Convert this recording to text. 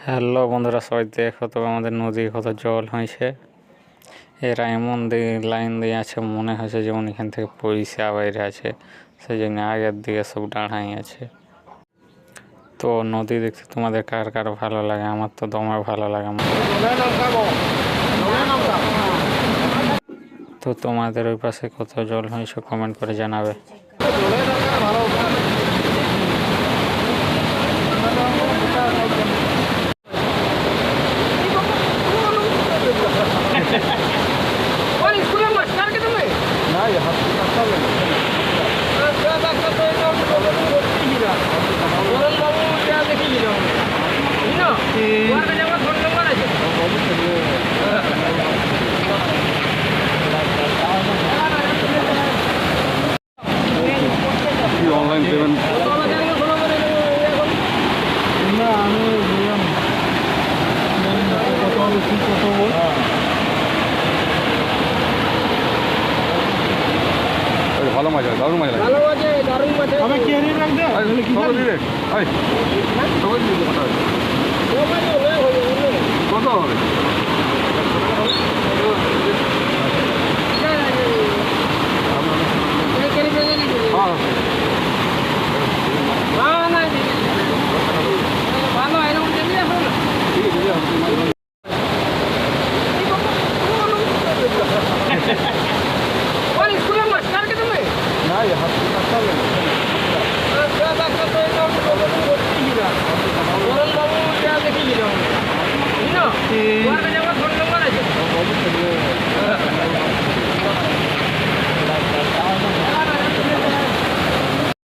Hello বন্ধুরা, সবাই দেখো তো আমাদের নদী কত জল হয়েছে। এরা এমন লাইন দিয়ে আছে, মনে হয়েছে যেমন এখান থেকে পয়সা বাইরে আছে, সেই জন্য আগের দিকে সব দাঁড়াই আছে। তো নদী দেখতে তোমাদের কার কার ভালো লাগে? আমার তো দমে ভালো লাগে। তো তোমাদের ওই পাশে কত জল হয়েছে কমেন্ট করে জানাবে। অনলাইন পেমেন্ট ভালো মজা, দারুণ মজা লাগে। আমি কি হারিয়ে রাখবে সবাই দিলে সবাই দিলে কত হবে?